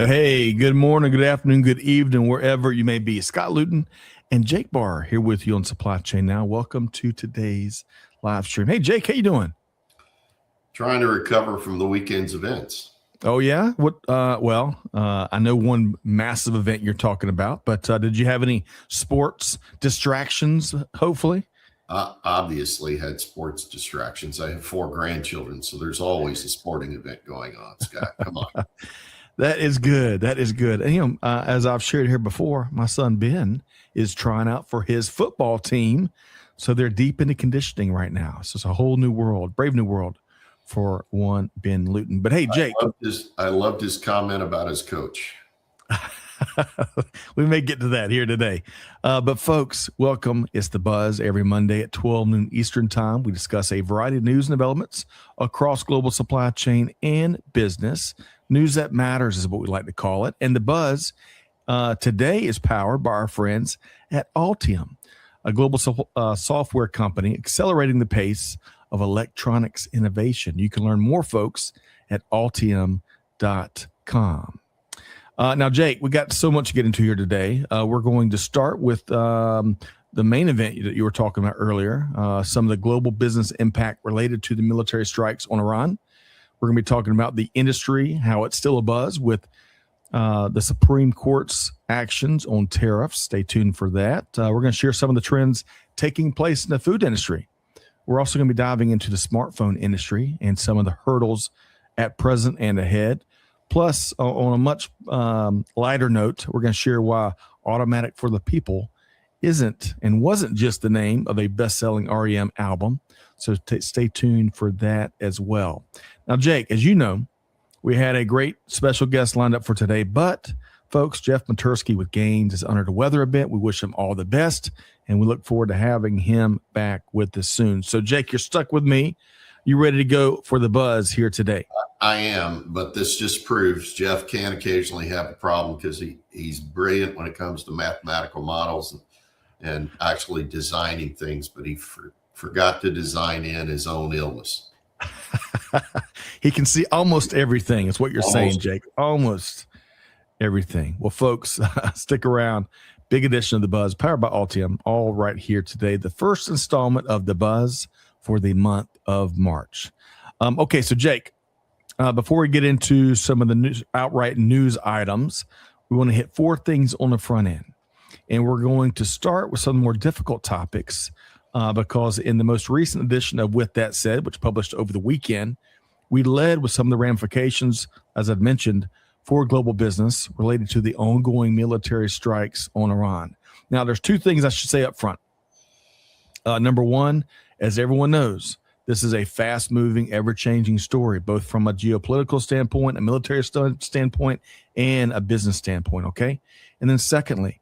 Hey, good morning, good afternoon, good evening, wherever you may be. Scott Luton and Jake Barr here with you on Supply Chain Now. Welcome to today's live stream. Hey, Jake, how you doing? Trying to recover from the weekend's events. Oh, yeah? What? I know one massive event you're talking about, but did you have any sports distractions, hopefully? Obviously had sports distractions. I have 4 grandchildren, so there's always a sporting event going on, Scott. Come on. That is good. That is good. And, as I've shared here before, my son Ben is trying out for his football team. So they're deep into conditioning right now. So it's a whole new world, brave new world for one Ben Luton. But hey, Jake. I loved his comment about his coach. We may get to that here today. But folks, welcome. It's The Buzz every Monday at 12 noon Eastern time. We discuss a variety of news and developments across global supply chain and business. News that matters is what we like to call it. And The Buzz today is powered by our friends at Altium, a global software company accelerating the pace of electronics innovation. You can learn more, folks, at altium.com. Now, Jake, we got so much to get into here today. We're going to start with the main event that you were talking about earlier, some of the global business impact related to the military strikes on Iran. We're going to be talking about the industry, how it's still abuzz with the Supreme Court's actions on tariffs. Stay tuned for that. We're going to share some of the trends taking place in the food industry. We're also going to be diving into the smartphone industry and some of the hurdles at present and ahead. Plus, on a much lighter note, we're going to share why Automatic for the People isn't and wasn't just the name of a best-selling REM album. So stay tuned for that as well. Now, Jake, as you know, we had a great special guest lined up for today, but folks, Jeff Metersky with Gaines is under the weather a bit. We wish him all the best, and we look forward to having him back with us soon. So, Jake, you're stuck with me. You ready to go for the buzz here today? I am, but this just proves Jeff can occasionally have a problem because he's brilliant when it comes to mathematical models and actually designing things, but he forgot to design in his own illness. He can see almost everything. Is what you're saying, Jake. Almost everything. Well, folks, stick around. Big edition of The Buzz, powered by Altium, all right here today. The first installment of The Buzz for the month of March. Okay, so Jake, before we get into some of the outright news items, we want to hit 4 things on the front end. And we're going to start with some more difficult topics because in the most recent edition of With That Said, which published over the weekend, we led with some of the ramifications, as I've mentioned, for global business related to the ongoing military strikes on Iran. Now, there's 2 things I should say up front. Number one, as everyone knows, this is a fast-moving, ever-changing story, both from a geopolitical standpoint, a military standpoint, and a business standpoint, okay? And then secondly,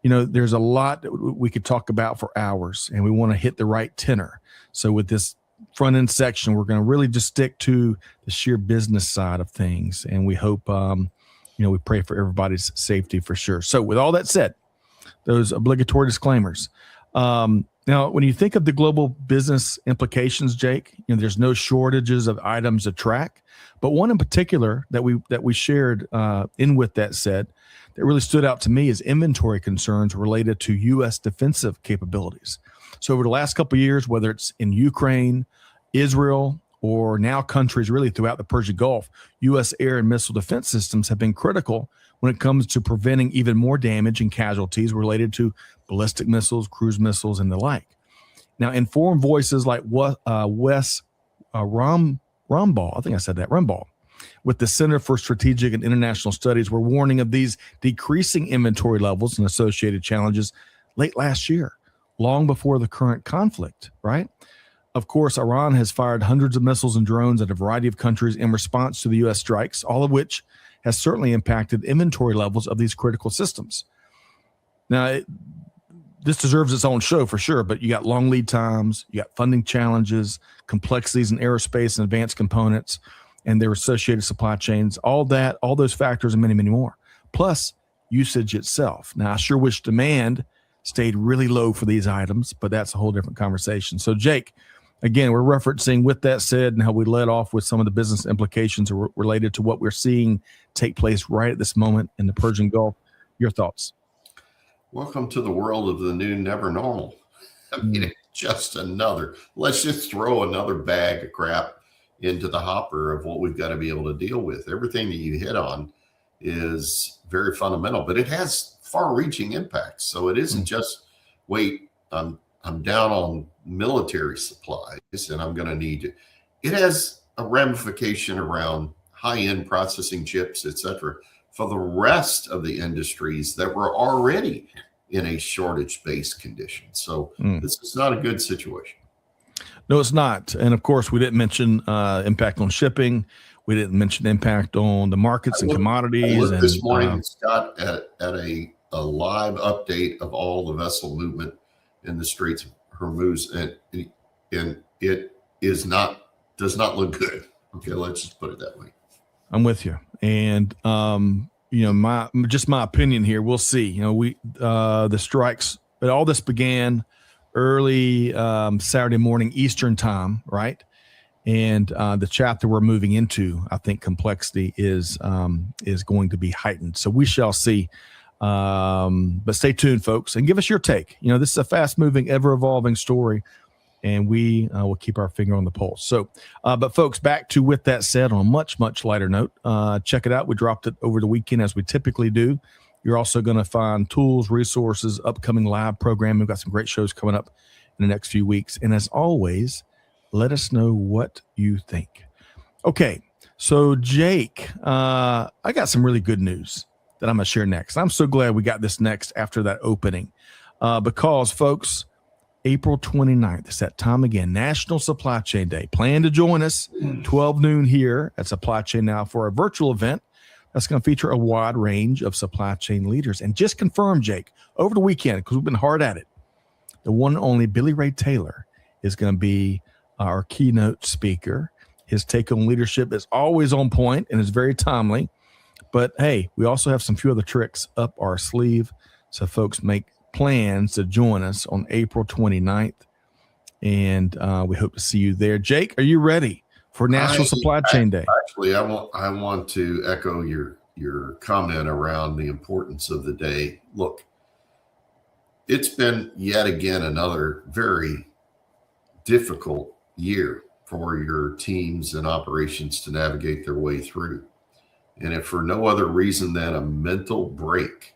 there's a lot that we could talk about for hours, and we want to hit the right tenor. So with this front-end section, we're going to really just stick to the sheer business side of things, and we hope, we pray for everybody's safety for sure. So with all that said, those obligatory disclaimers. Now, when you think of the global business implications, Jake, there's no shortages of items to track, but one in particular that we shared With That Said that really stood out to me is inventory concerns related to U.S. defensive capabilities. So over the last couple of years, whether it's in Ukraine, Israel, or now countries really throughout the Persian Gulf, U.S. air and missile defense systems have been critical when it comes to preventing even more damage and casualties related to ballistic missiles, cruise missiles, and the like. Now, informed voices like Wes Rumbaugh, I think I said that, Rumbaugh, with the Center for Strategic and International Studies were warning of these decreasing inventory levels and associated challenges late last year, long before the current conflict, right? Of course, Iran has fired hundreds of missiles and drones at a variety of countries in response to the U.S. strikes, all of which has certainly impacted inventory levels of these critical systems. Now, this deserves its own show for sure, but you got long lead times, you got funding challenges, complexities in aerospace and advanced components, and their associated supply chains, all those factors and many, many more, plus usage itself. Now, I sure wish demand stayed really low for these items, but that's a whole different conversation. So, Jake, Again, we're referencing with that said and how we led off with some of the business implications related to what we're seeing take place right at this moment in the Persian Gulf. Your thoughts? Welcome to the world of the new never normal. I mean, let's just throw another bag of crap into the hopper of what we've got to be able to deal with. Everything that you hit on is very fundamental, but it has far-reaching impacts. So it isn't just, wait, I'm down on military supplies and I'm going to need it. It has a ramification around high-end processing chips, et cetera, for the rest of the industries that were already in a shortage-based condition. So this is not a good situation. No, it's not. And of course, we didn't mention impact on shipping. We didn't mention impact on the markets and commodities. I looked this morning, Scott, at a live update of all the vessel movement in the Straits of Hormuz, and it does not look good. Okay, let's just put it that way. I'm with you. And my opinion here, we'll see. The strikes, but all this began early Saturday morning Eastern time, right? And the chapter we're moving into, I think complexity is going to be heightened. So we shall see. But stay tuned, folks, and give us your take. This is a fast-moving, ever-evolving story, and we will keep our finger on the pulse. So, but folks, back to with that said, on a much, much lighter note, check it out. We dropped it over the weekend as we typically do. You're also going to find tools, resources, upcoming live programming. We've got some great shows coming up in the next few weeks. And as always, let us know what you think. Okay, so Jake, I got some really good news that I'm going to share next. I'm so glad we got this next after that opening because, folks, April 29th, it's that time again, National Supply Chain Day. Plan to join us 12 noon here at Supply Chain Now for a virtual event that's going to feature a wide range of supply chain leaders. And just confirm, Jake, over the weekend, because we've been hard at it, the one and only Billy Ray Taylor is going to be our keynote speaker. His take on leadership is always on point and is very timely. But hey, we also have some few other tricks up our sleeve. So folks, make plans to join us on April 29th. And we hope to see you there. Jake, are you ready for National Supply Chain Day? Actually, I want to echo your comment around the importance of the day. Look, it's been yet again another very difficult year for your teams and operations to navigate their way through. And if for no other reason than a mental break,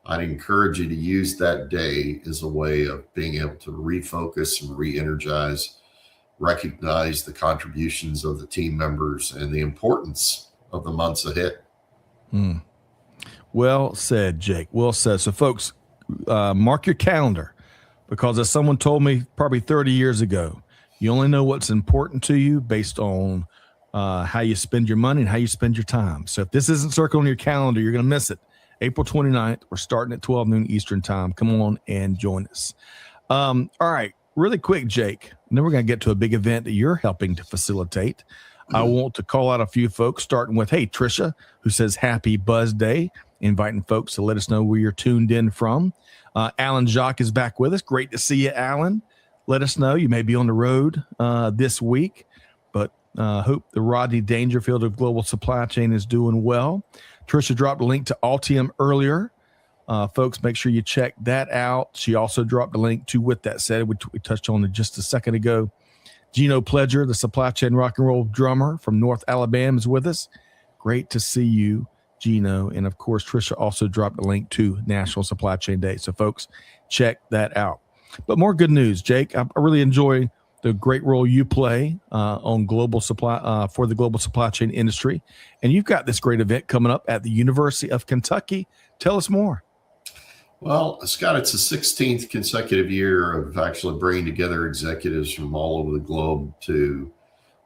I'd encourage you to use that day as a way of being able to refocus and re-energize, recognize the contributions of the team members and the importance of the months ahead. Well said, Jake. Well said. So folks, mark your calendar, because as someone told me probably 30 years ago, you only know what's important to you based on how you spend your money and how you spend your time. So if this isn't circled on your calendar, you're going to miss it. April 29th, we're starting at 12 noon Eastern time. Come on and join us. All right, really quick, Jake, and then we're going to get to a big event that you're helping to facilitate. I want to call out a few folks, starting with, hey, Trisha, who says happy Buzz Day, inviting folks to let us know where you're tuned in from. Alan Jacques is back with us. Great to see you, Alan. Let us know. You may be on the road this week, but hope the Rodney Dangerfield of Global Supply Chain is doing well. Trisha dropped a link to Altium earlier. Folks, make sure you check that out. She also dropped a link to With That Said, which we touched on just a second ago. Gino Pledger, the supply chain rock and roll drummer from North Alabama, is with us. Great to see you, Gino. And of course, Trisha also dropped a link to National Supply Chain Day. So folks, check that out. But more good news, Jake. I really enjoy the great role you play on global supply for the global supply chain industry. And you've got this great event coming up at the University of Kentucky. Tell us more. Well, Scott, it's the 16th consecutive year of actually bringing together executives from all over the globe to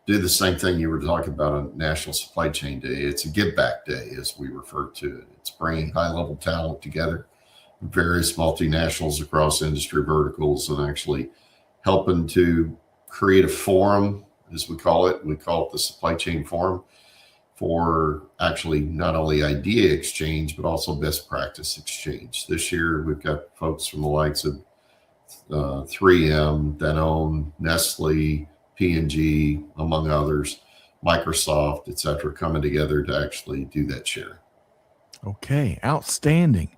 do the same thing you were talking about on National Supply Chain Day. It's a give back day, as we refer to it. It's bringing high level talent together, various multinationals across industry verticals, and actually helping to create a forum, as we call it. We call it the Supply Chain Forum, for actually not only idea exchange, but also best practice exchange. This year, we've got folks from the likes of 3M, Danone, Nestle, P&G, among others, Microsoft, et cetera, coming together to actually do that share. Okay, outstanding.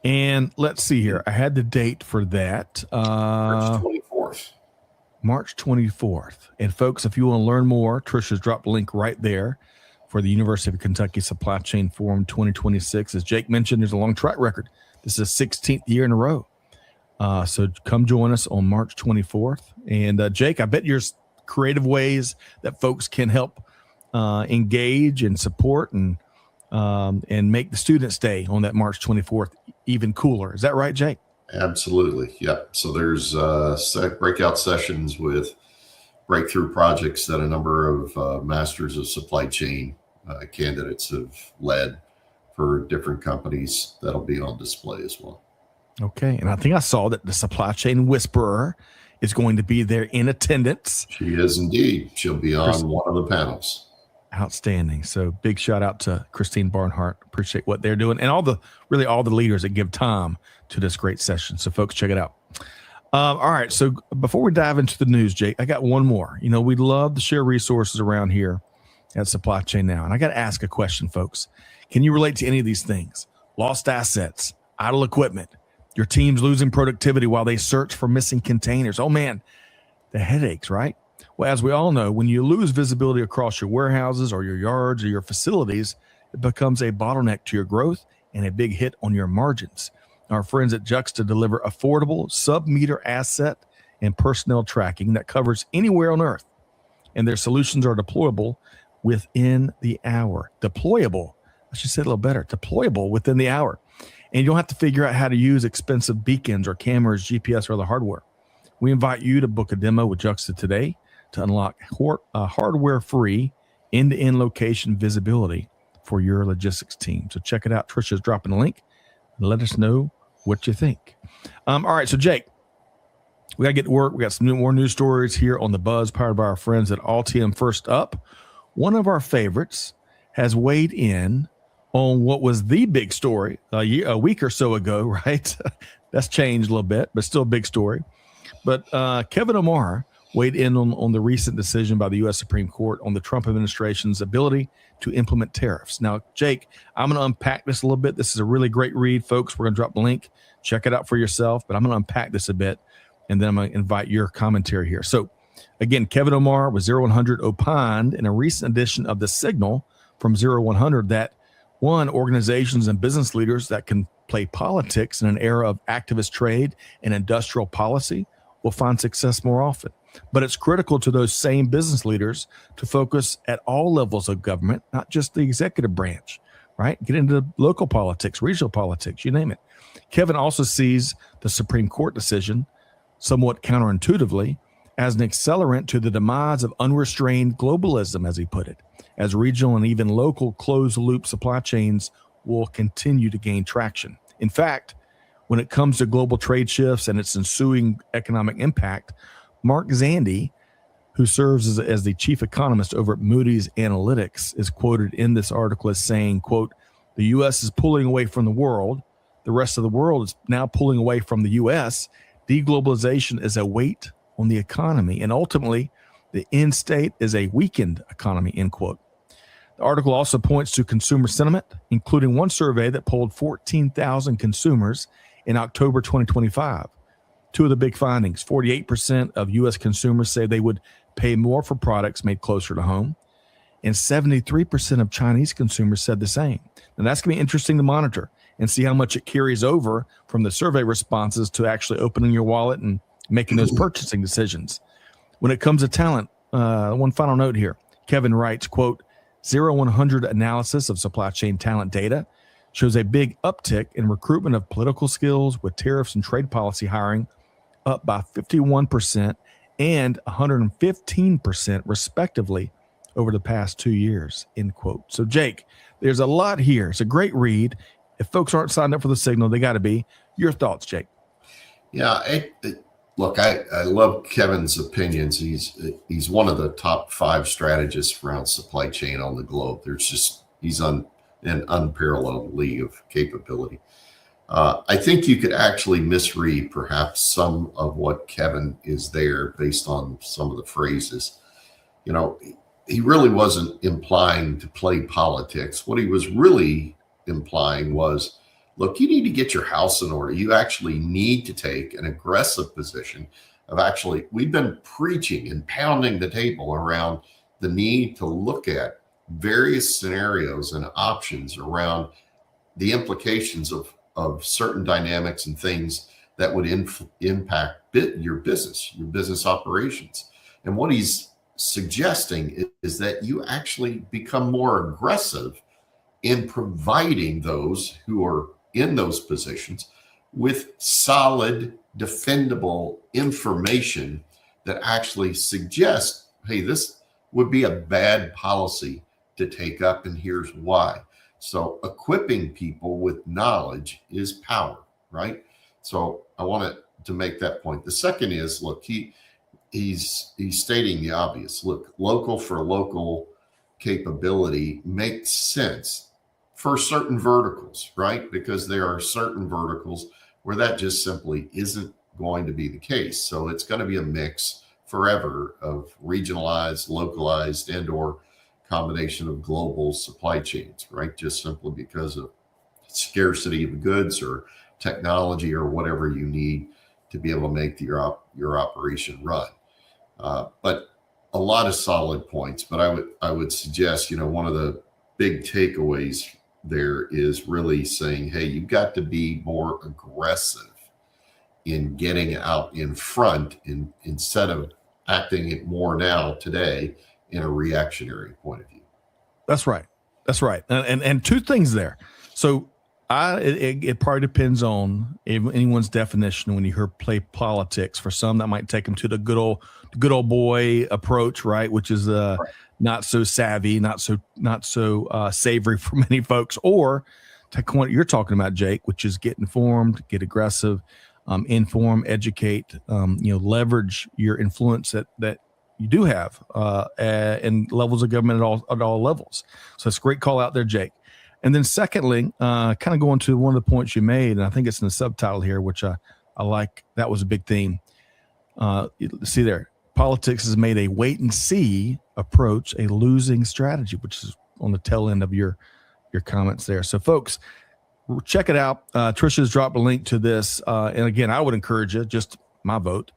And let's see here. I had the date for that. March 24th. March 24th. And folks, if you want to learn more, Trisha's dropped a link right there for the University of Kentucky Supply Chain Forum 2026. As Jake mentioned, there's a long track record. This is the 16th year in a row. So come join us on March 24th. And Jake, I bet there's creative ways that folks can help engage and support and make the Students' Day on that March 24th even cooler. Is that right, Jake? Absolutely. Yep. So there's breakout sessions with breakthrough projects that a number of masters of supply chain candidates have led for different companies that'll be on display as well. Okay. And I think I saw that the supply chain whisperer is going to be there in attendance. She is indeed. She'll be on one of the panels. Outstanding. So big shout out to Christine Barnhart. Appreciate what they're doing and all the leaders that give time to this great session. So folks, check it out. All right. So before we dive into the news, Jake, I got one more. You know, we'd love to share resources around here at Supply Chain Now. And I got to ask a question, folks. Can you relate to any of these things? Lost assets, idle equipment, your team's losing productivity while they search for missing containers. Oh man, the headaches, right? Well, as we all know, when you lose visibility across your warehouses or your yards or your facilities, it becomes a bottleneck to your growth and a big hit on your margins. Our friends at Juxta deliver affordable sub-meter asset and personnel tracking that covers anywhere on Earth. And their solutions are deployable within the hour. Deployable, I should say it a little better, deployable within the hour. And you don't have to figure out how to use expensive beacons or cameras, GPS, or other hardware. We invite you to book a demo with Juxta today to unlock hardware-free end-to-end location visibility for your logistics team. So check it out. Trisha's dropping a link. And let us know what you think. All right, so Jake, we got to get to work. We got some more news stories here on The Buzz, powered by our friends at Altium. First up, one of our favorites has weighed in on what was the big story a week or so ago, right? That's changed a little bit, but still a big story. But Kevin O'Mara weighed in on the recent decision by the U.S. Supreme Court on the Trump administration's ability to implement tariffs. Now, Jake, I'm going to unpack this a little bit. This is a really great read, folks. We're going to drop the link. Check it out for yourself. But I'm going to unpack this a bit, and then I'm going to invite your commentary here. So, again, Kevin O'Mara with 0100 opined in a recent edition of The Signal from 0100 that, one, organizations and business leaders that can play politics in an era of activist trade and industrial policy will find success more often. But it's critical to those same business leaders to focus at all levels of government, not just the executive branch, right? Get into local politics, regional politics, you name it. Kevin also sees the Supreme Court decision, somewhat counterintuitively, as an accelerant to the demise of unrestrained globalism, as he put it, as regional and even local closed-loop supply chains will continue to gain traction. In fact, when it comes to global trade shifts and its ensuing economic impact, Mark Zandi, who serves as the chief economist over at Moody's Analytics, is quoted in this article as saying, quote, the U.S. is pulling away from the world. The rest of the world is now pulling away from the U.S. Deglobalization is a weight on the economy, and ultimately, the end state is a weakened economy, end quote. The article also points to consumer sentiment, including one survey that polled 14,000 consumers in October 2025. Two of the big findings: 48% of U.S. consumers say they would pay more for products made closer to home, and 73% of Chinese consumers said the same. And that's going to be interesting to monitor and see how much it carries over from the survey responses to actually opening your wallet and making those purchasing decisions. When it comes to talent, one final note here. Kevin writes, quote, 0100 analysis of supply chain talent data shows a big uptick in recruitment of political skills, with tariffs and trade policy hiring up by 51% and 115% respectively over the past 2 years, end quote. So Jake, there's a lot here. It's a great read. If folks aren't signed up for the Signal, they got to be. Your thoughts, Jake? Yeah, look, I love Kevin's opinions. He's one of the top 5 strategists around supply chain on the globe. He's on an unparalleled league of capability. I think you could actually misread perhaps some of what Kevin is there based on some of the phrases. You know, he really wasn't implying to play politics. What he was really implying was, look, you need to get your house in order. You actually need to take an aggressive position of actually, we've been preaching and pounding the table around the need to look at various scenarios and options around the implications of certain dynamics and things that would impact your business operations. And what he's suggesting is that you actually become more aggressive in providing those who are in those positions with solid, defendable information that actually suggests, hey, this would be a bad policy to take up, and here's why. So equipping people with knowledge is power, right? So I wanted to make that point. The second is, look, he's stating the obvious. Look, local for local capability makes sense for certain verticals, right? Because there are certain verticals where that just simply isn't going to be the case. So it's going to be a mix forever of regionalized, localized, and or combination of global supply chains, right? Just simply because of scarcity of goods or technology or whatever you need to be able to make your operation run. But a lot of solid points. But I would suggest, one of the big takeaways there is really saying, hey, you've got to be more aggressive in getting out in front instead of acting it more now today in a reactionary point of view. That's right. And two things there. So it probably depends on anyone's definition. When you hear play politics, for some that might take them to the good old boy approach, right? Which is not so savvy, not so savory for many folks, or take what you're talking about, Jake, which is get informed, get aggressive, inform, educate, leverage your influence that you do have and levels of government at all levels. So it's a great call out there, Jake. And then secondly, kind of going to one of the points you made, and I think it's in the subtitle here, which I like. That was a big theme. See there, politics has made a wait and see approach a losing strategy, which is on the tail end of your comments there. So folks, check it out. Trisha's dropped a link to this. And again, I would encourage you, just my vote,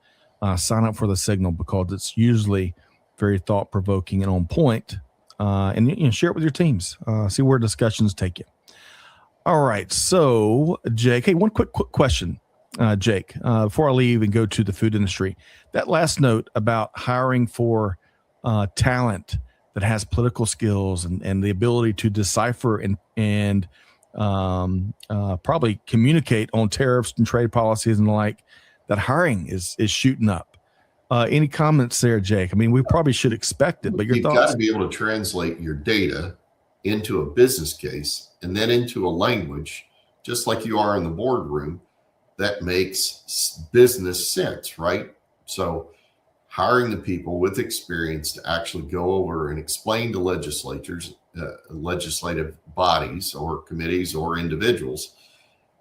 sign up for the Signal, because it's usually very thought-provoking and on point. And share it with your teams. See where discussions take you. All right. So, Jake, hey, one quick question, Jake, before I leave and go to the food industry. That last note about hiring for talent that has political skills and the ability to decipher and probably communicate on tariffs and trade policies and the like, that hiring is shooting up. Any comments there, Jake? I mean, we probably should expect it, but your thoughts? You've got to be able to translate your data into a business case and then into a language, just like you are in the boardroom, that makes business sense, right? So hiring the people with experience to actually go over and explain to legislators, legislative bodies or committees or individuals,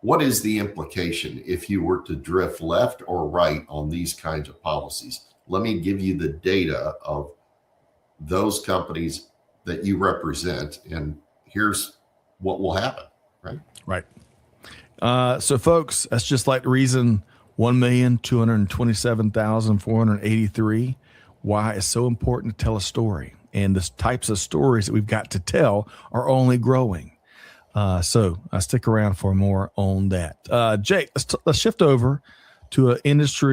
what is the implication if you were to drift left or right on these kinds of policies? Let me give you the data of those companies that you represent, and here's what will happen, right? Right. So, folks, that's just like the reason 1,227,483 why it's so important to tell a story. And the types of stories that we've got to tell are only growing. So stick around for more on that. Jake, let's shift over to an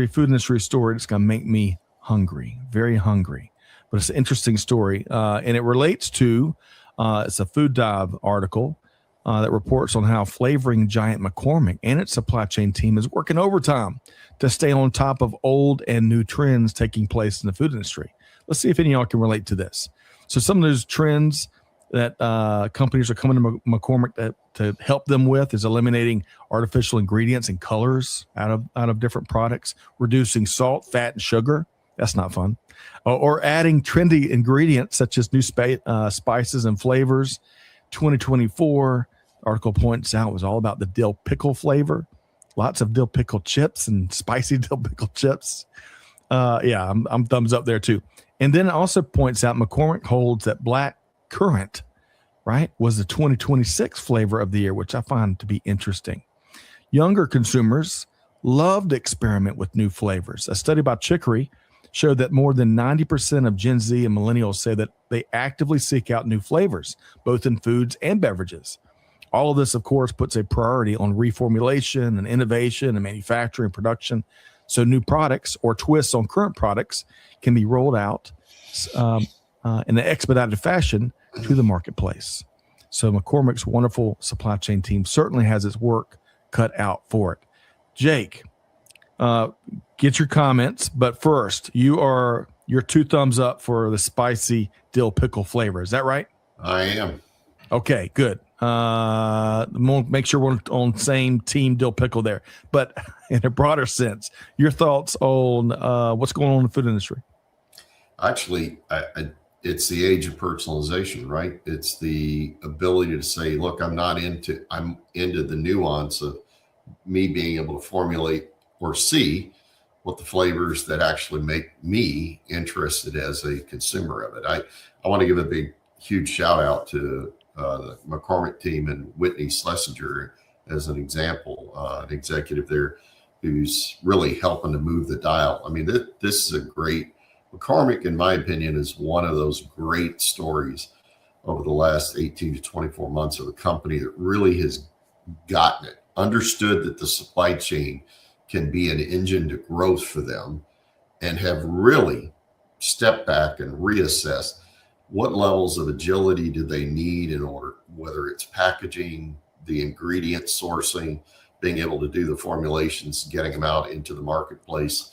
food industry story that's going to make me hungry, very hungry. But it's an interesting story, and it relates to it's a Food Dive article that reports on how flavoring giant McCormick and its supply chain team is working overtime to stay on top of old and new trends taking place in the food industry. Let's see if any of y'all can relate to this. So some of those trends that companies are coming to McCormick to help them with is eliminating artificial ingredients and colors out of different products, reducing salt, fat, and sugar. That's not fun. Or adding trendy ingredients such as new spices and flavors. 2024 article points out was all about the dill pickle flavor. Lots of dill pickle chips and spicy dill pickle chips. Yeah, I'm thumbs up there too. And then it also points out McCormick holds that black currant, right, was the 2026 flavor of the year, which I find to be interesting. Younger consumers love to experiment with new flavors. A study by Chicory showed that more than 90% of Gen Z and millennials say that they actively seek out new flavors, both in foods and beverages. All of this, of course, puts a priority on reformulation and innovation and manufacturing production, so new products or twists on current products can be rolled out in an expedited fashion to the marketplace. So McCormick's wonderful supply chain team certainly has its work cut out for it. Jake, get your comments, but first, your 2 thumbs up for the spicy dill pickle flavor. Is that right? I am. Okay, good. Make sure we're on same team dill pickle there. But in a broader sense, your thoughts on what's going on in the food industry? Actually, it's the age of personalization, right? It's the ability to say, look, I'm into the nuance of me being able to formulate or see what the flavors that actually make me interested as a consumer of it. I want to give a huge shout out to the McCormick team and Whitney Schlesinger as an example, an executive there who's really helping to move the dial. I mean, this is a great, McCormick, in my opinion, is one of those great stories over the last 18 to 24 months of a company that really has gotten it, understood that the supply chain can be an engine to growth for them, and have really stepped back and reassessed what levels of agility do they need in order, whether it's packaging, the ingredient sourcing, being able to do the formulations, getting them out into the marketplace,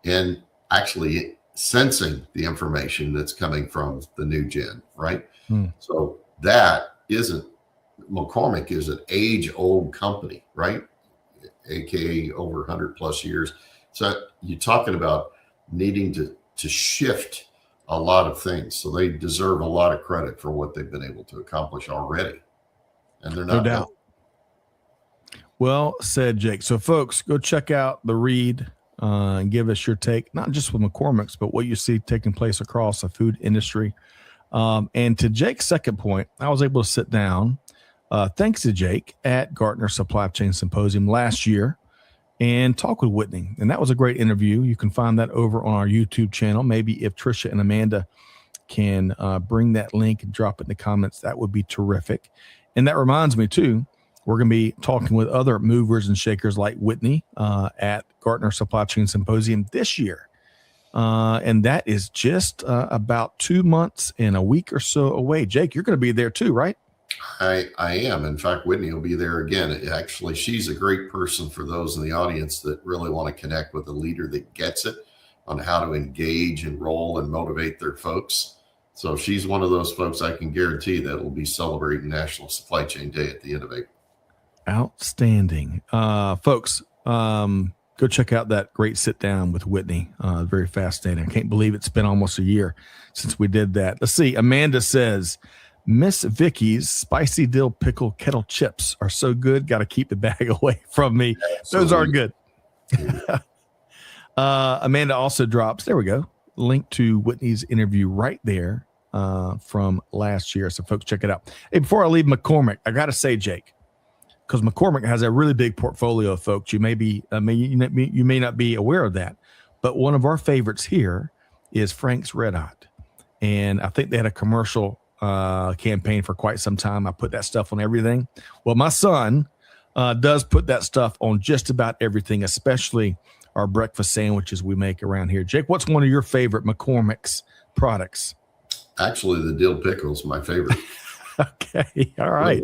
and actually sensing the information that's coming from the new gen, right? So McCormick is an age-old company, right? AKA over 100 plus years. So you're talking about needing to shift a lot of things. So they deserve a lot of credit for what they've been able to accomplish already. And they're not. No doubt. Well said, Jake. So folks, go check out the read and give us your take, not just with McCormick's, but what you see taking place across the food industry. And to Jake's second point, I was able to sit down, thanks to Jake, at Gartner Supply Chain Symposium last year and talk with Whitney. And that was a great interview. You can find that over on our YouTube channel. Maybe if Trisha and Amanda can bring that link and drop it in the comments, that would be terrific. And that reminds me, too, we're going to be talking with other movers and shakers like Whitney at Gartner Supply Chain Symposium this year. And that is just about 2 months and a week or so away. Jake, you're going to be there too, right? I am. In fact, Whitney will be there again. Actually, she's a great person for those in the audience that really want to connect with a leader that gets it on how to engage, enroll, and motivate their folks. So she's one of those folks I can guarantee that will be celebrating National Supply Chain Day at the end of April. Outstanding. Folks, go check out that great sit down with Whitney. Very fascinating. I can't believe it's been almost a year since we did that. Let's see. Amanda says, Miss Vicky's spicy dill pickle kettle chips are so good. Got to keep the bag away from me. Absolutely. Those are good. Amanda also drops, there we go, link to Whitney's interview right there from last year. So folks, check it out. Hey, before I leave McCormick, I got to say, Jake, because McCormick has a really big portfolio of folks. You may not be aware of that, but one of our favorites here is Frank's Red Hot. And I think they had a commercial campaign for quite some time. I put that stuff on everything. Well, my son does put that stuff on just about everything, especially our breakfast sandwiches we make around here. Jake, what's one of your favorite McCormick's products? Actually, the dill pickle is my favorite. Okay. All right.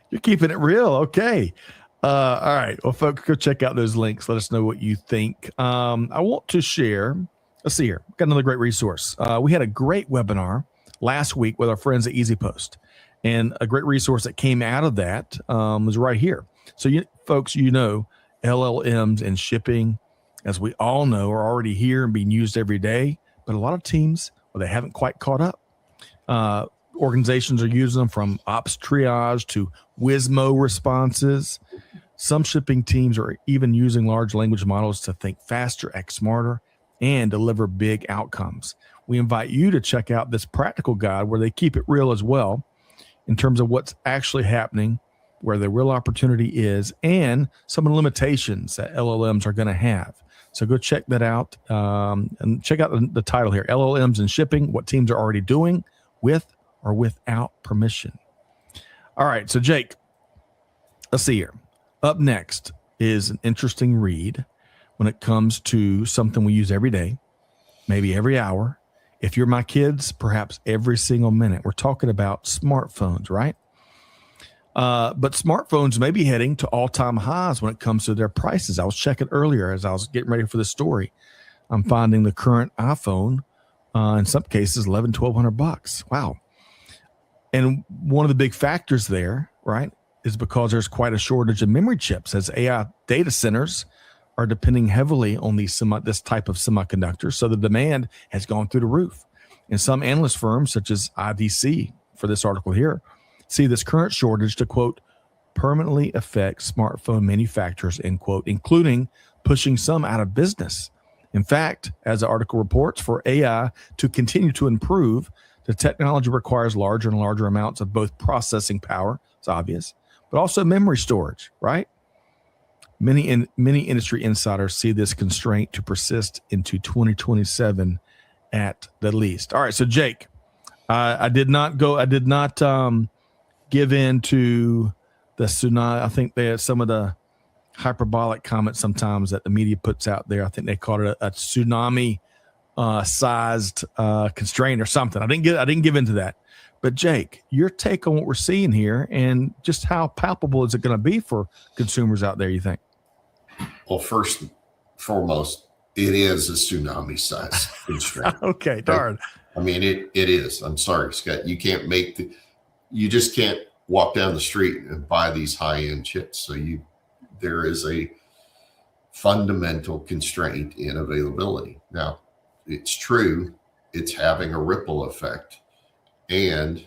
You're keeping it real. Okay. All right. Well, folks, go check out those links. Let us know what you think. I want to share. Let's see here. Got another great resource. We had a great webinar last week with our friends at EasyPost, and a great resource that came out of that was right here. So you folks, LLMs and shipping, as we all know, are already here and being used every day, but a lot of teams, well, they haven't quite caught up. organizations are using them, from ops triage to Wizmo responses. Some shipping teams are even using large language models to think faster, act smarter, and deliver big outcomes. We invite you to check out this practical guide where they keep it real as well in terms of what's actually happening, where the real opportunity is, and some of the limitations that LLMs are going to have. So go check that out, and check out the title here, LLMs in Shipping, What Teams Are Already Doing with or Without Permission. All right, so Jake, let's see here. Up next is an interesting read when it comes to something we use every day, maybe every hour. If you're my kids, perhaps every single minute. We're talking about smartphones, right? But smartphones may be heading to all-time highs when it comes to their prices. I was checking earlier as I was getting ready for this story. I'm finding the current iPhone, in some cases, $1,100-$1,200. Wow. And one of the big factors there, right, is because there's quite a shortage of memory chips, as AI data centers are depending heavily on this type of semiconductors. So the demand has gone through the roof. And some analyst firms, such as IDC, for this article here, see this current shortage to, quote, permanently affect smartphone manufacturers, end quote, including pushing some out of business. In fact, as the article reports, for AI to continue to improve, the technology requires larger and larger amounts of both processing power, it's obvious, but also memory storage, right? Many industry insiders see this constraint to persist into 2027 at the least. All right, so Jake, I did not give in to the tsunami. I think they had some of the hyperbolic comments sometimes that the media puts out there. I think they called it a tsunami sized constraint or something. I didn't give into that. But Jake, your take on what we're seeing here and just how palpable is it going to be for consumers out there, you think? Well, first and foremost, it is a tsunami size constraint. Okay, darn. I mean, it is. I'm sorry, Scott. You just can't walk down the street and buy these high-end chips. So there is a fundamental constraint in availability. Now, it's true, it's having a ripple effect. And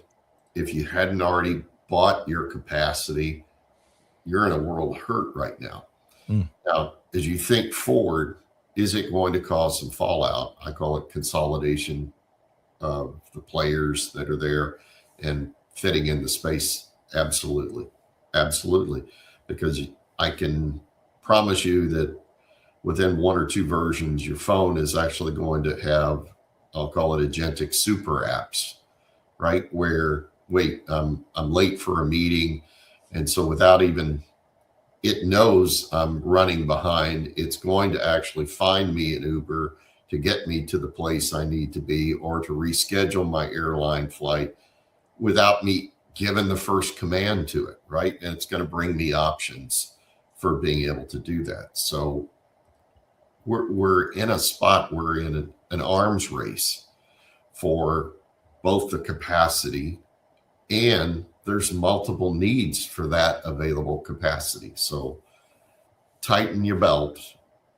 if you hadn't already bought your capacity, you're in a world of hurt right now. Now, as you think forward, is it going to cause some fallout? I call it consolidation of the players that are there and fitting in the space. Absolutely. Because I can promise you that within one or two versions, your phone is actually going to have, I'll call it agentic super apps, right? Where, wait, I'm late for a meeting. And so without even, it knows I'm running behind, it's going to actually find me an Uber to get me to the place I need to be, or to reschedule my airline flight without me giving the first command to it, right? And it's going to bring me options for being able to do that. So we're in a spot, we're in an arms race for both the capacity, and there's multiple needs for that available capacity. So tighten your belt.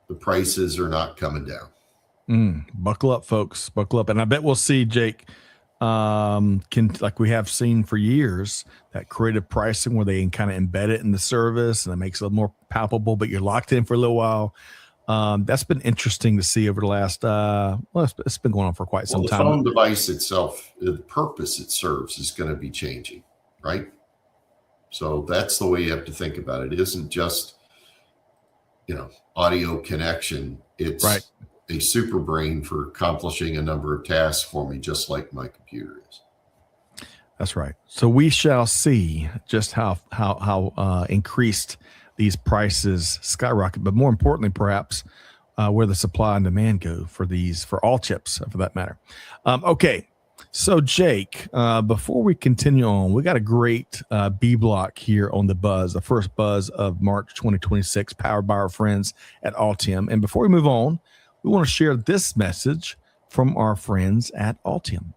The prices are not coming down. Buckle up, folks. Buckle up. And I bet we'll see, Jake, like we have seen for years, that creative pricing where they can kind of embed it in the service and it makes it a little more palpable, but you're locked in for a little while. That's been interesting to see over the last, it's been going on for quite some time. The phone device itself, the purpose it serves is going to be changing, right? So that's the way you have to think about it. It isn't just, audio connection. It's right. A super brain for accomplishing a number of tasks for me, just like my computer is. That's right. So we shall see just how increased these prices skyrocket, but more importantly, perhaps where the supply and demand go for all chips, for that matter. Okay, so Jake, before we continue on, we got a great B block here on the buzz, the first buzz of March 2026, powered by our friends at Altium. And before we move on, we want to share this message from our friends at Altium.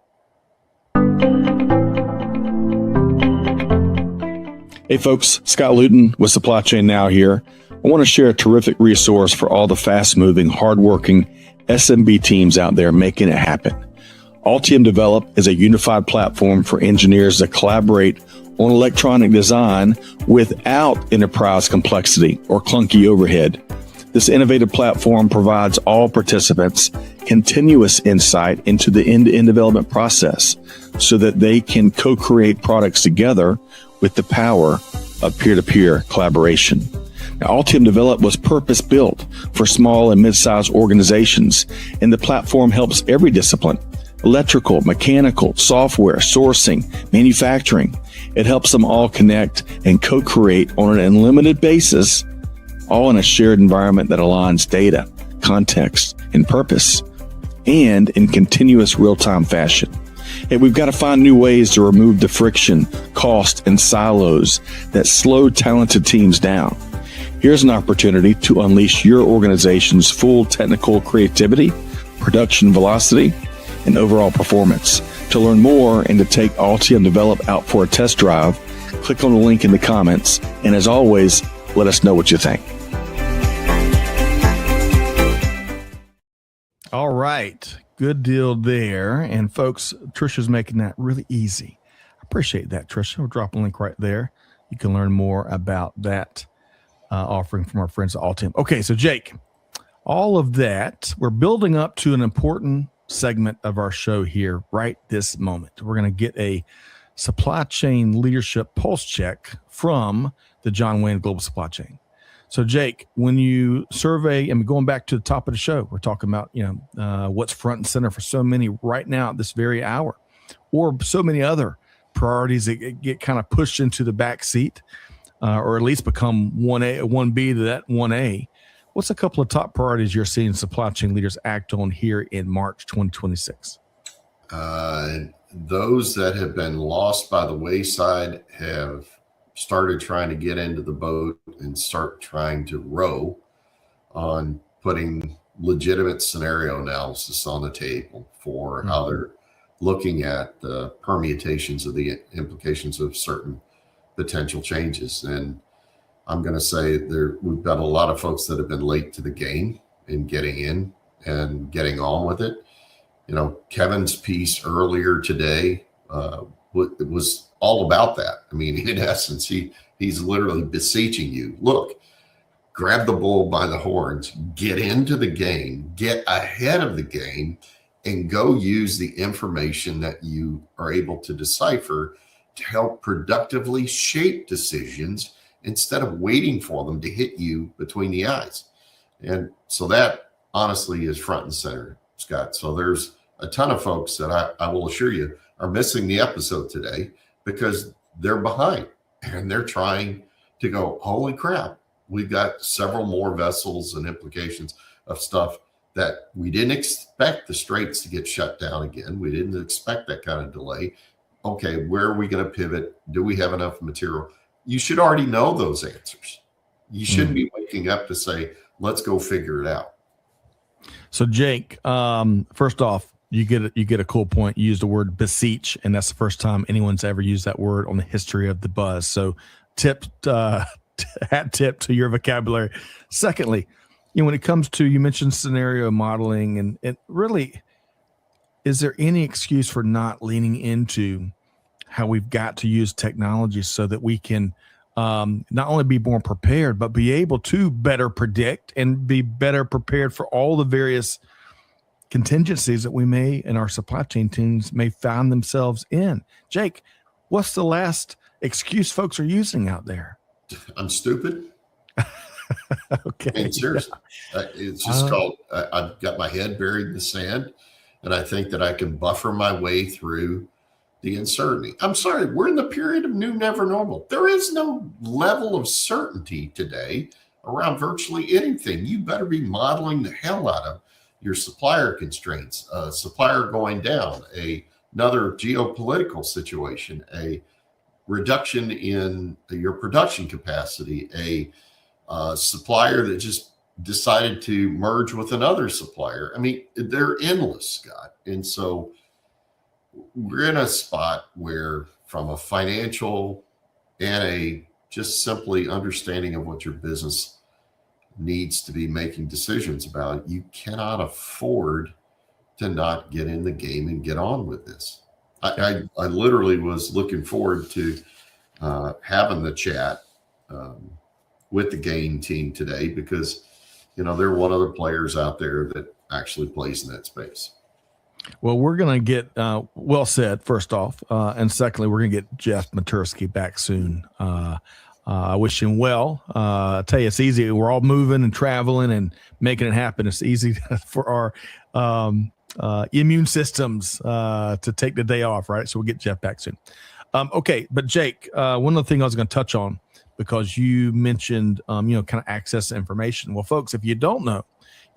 Hey folks, Scott Luton with Supply Chain Now here. I want to share a terrific resource for all the fast-moving, hard-working SMB teams out there making it happen. Altium Develop is a unified platform for engineers to collaborate on electronic design without enterprise complexity or clunky overhead. This innovative platform provides all participants continuous insight into the end-to-end development process so that they can co-create products together with the power of peer-to-peer collaboration. Now, Altium Develop was purpose-built for small and mid-sized organizations, and the platform helps every discipline: electrical, mechanical, software, sourcing, manufacturing. It helps them all connect and co-create on an unlimited basis, all in a shared environment that aligns data, context, and purpose, and in continuous real-time fashion. And we've got to find new ways to remove the friction, cost, and silos that slow talented teams down. Here's an opportunity to unleash your organization's full technical creativity, production velocity, and overall performance. To learn more and to take Altium Develop out for a test drive, click on the link in the comments. And as always, let us know what you think. All right. Good deal there. And folks, Trisha's making that really easy. I appreciate that, Trisha. We'll drop a link right there. You can learn more about that offering from our friends at Altium. Okay, so Jake, all of that, we're building up to an important segment of our show here right this moment. We're going to get a supply chain leadership pulse check from the John Wayne Global Supply Chain. So Jake, when you survey, and going back to the top of the show, we're talking about, what's front and center for so many right now at this very hour, or so many other priorities that get kind of pushed into the back seat, or at least become 1A, 1B to that 1A. What's a couple of top priorities you're seeing supply chain leaders act on here in March 2026? Those that have been lost by the wayside have started trying to get into the boat and start trying to row on putting legitimate scenario analysis on the table for how they're looking at the permutations of the implications of certain potential changes. And I'm going to say we've got a lot of folks that have been late to the game in getting in and getting on with it. Kevin's piece earlier today was all about that. I mean, in essence, he's literally beseeching you, look, grab the bull by the horns, get into the game, get ahead of the game, and go use the information that you are able to decipher to help productively shape decisions instead of waiting for them to hit you between the eyes. And so that honestly is front and center, Scott. So there's a ton of folks that I will assure you are missing the episode today because they're behind and they're trying to go, holy crap, we've got several more vessels and implications of stuff that we didn't expect the straits to get shut down again. We didn't expect that kind of delay. Okay, where are we going to pivot? Do we have enough material? You should already know those answers. You shouldn't be waking up to say, let's go figure it out. So Jake, first off, you get a cool point. You used the word beseech, and that's the first time anyone's ever used that word on the history of the buzz. So hat tip to your vocabulary. Secondly, when it comes to, you mentioned scenario modeling, and it really, is there any excuse for not leaning into how we've got to use technology so that we can not only be more prepared, but be able to better predict and be better prepared for all the various contingencies that we may, and our supply chain teams may find themselves in? Jake, what's the last excuse folks are using out there? I'm stupid. Okay. I mean, seriously, it's just called, I've got my head buried in the sand, and I think that I can buffer my way through the uncertainty. I'm sorry, we're in the period of new never normal. There is no level of certainty today around virtually anything. You better be modeling the hell out of your supplier constraints, supplier going down, another geopolitical situation, a reduction in your production capacity, a supplier that just decided to merge with another supplier. I mean, they're endless, Scott. And so we're in a spot where, from a financial and a just simply understanding of what your business needs to be making decisions about, you cannot afford to not get in the game and get on with this. I literally was looking forward to having the chat with the Gain team today because, there are one other players out there that actually plays in that space. Well, we're going to get, well said, first off. And secondly, we're going to get Jeff Metersky back soon. I wish him well. I tell you, it's easy. We're all moving and traveling and making it happen. It's easy for our immune systems to take the day off, right? So we'll get Jeff back soon. Okay, but Jake, one of the things I was going to touch on, because you mentioned, kind of access to information. Well, folks, if you don't know,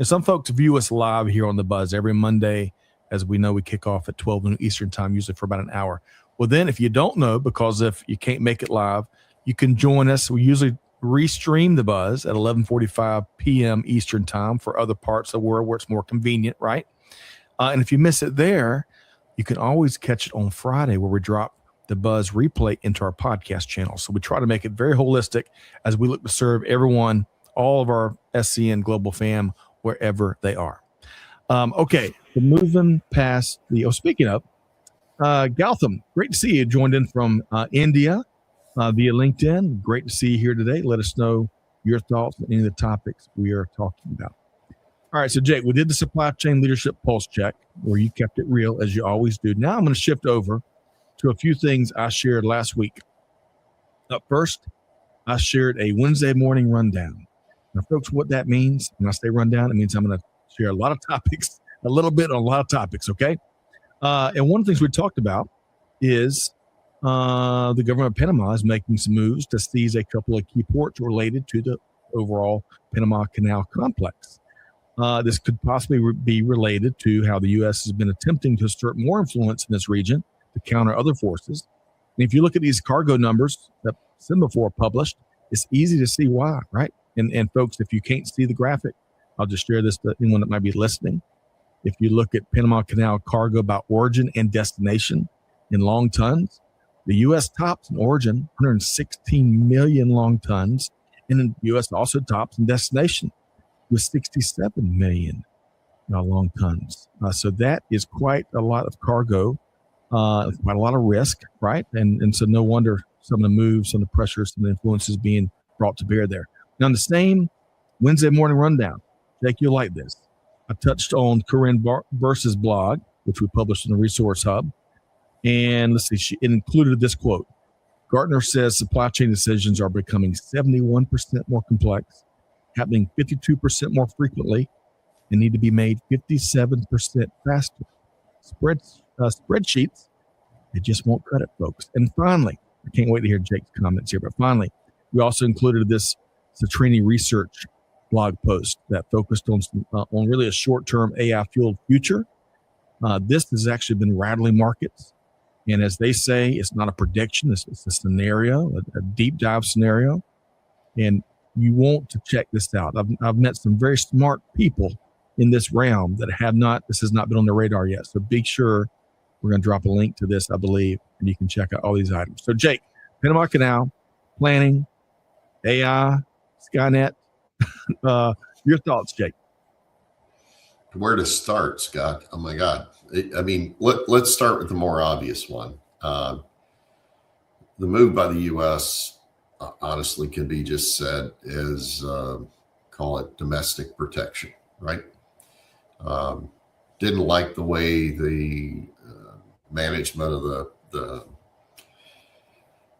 some folks view us live here on The Buzz every Monday. As we know, we kick off at 12 noon Eastern time, usually for about an hour. Well, then if you don't know, because if you can't make it live, you can join us. We usually restream The Buzz at 11:45 p.m. Eastern time for other parts of the world where it's more convenient, right? And if you miss it there, you can always catch it on Friday where we drop The Buzz replay into our podcast channel. So we try to make it very holistic as we look to serve everyone, all of our SCN Global fam, wherever they are. Okay, so moving past speaking of, Gautam, great to see you. Joined in from India via LinkedIn. Great to see you here today. Let us know your thoughts on any of the topics we are talking about. All right, so Jake, we did the supply chain leadership pulse check where you kept it real as you always do. Now I'm going to shift over to a few things I shared last week. Up first, I shared a Wednesday morning rundown. Now, folks, what that means, when I say rundown, it means I'm going to share a lot of topics, a little bit on a lot of topics, okay? And one of the things we talked about is the government of Panama is making some moves to seize a couple of key ports related to the overall Panama Canal complex. This could possibly be related to how the U.S. has been attempting to assert more influence in this region to counter other forces. And if you look at these cargo numbers that Semaphore published, it's easy to see why, right? And folks, if you can't see the graphic, I'll just share this to anyone that might be listening. If you look at Panama Canal cargo by origin and destination in long tons, the U.S. tops in origin 116 million long tons, and the U.S. also tops in destination with 67 million long tons. So that is quite a lot of cargo, quite a lot of risk, right? And so no wonder some of the moves, some of the pressures, some of the influences being brought to bear there. Now, on the same Wednesday morning rundown, Jake, you'll like this. I touched on Corinne Burse's blog, which we published in the Resource Hub. And let's see, it included this quote. Gartner says supply chain decisions are becoming 71% more complex, happening 52% more frequently, and need to be made 57% faster. Spreadsheets, they just won't cut it, folks. And finally, I can't wait to hear Jake's comments here, but finally, we also included this Citrini Research blog post that focused on really a short-term AI-fueled future. This has actually been rattling markets. And as they say, it's not a prediction. It's a scenario, a deep dive scenario. And you want to check this out. I've met some very smart people in this realm that this has not been on their radar yet. So be sure we're going to drop a link to this, I believe, and you can check out all these items. So Jake, Panama Canal, planning, AI, Skynet. Your thoughts, Jake? Where to start, Scott? Oh my God. Let's start with the more obvious one. The move by the U.S. Honestly can be just said as call it domestic protection, right? Didn't like the way the management of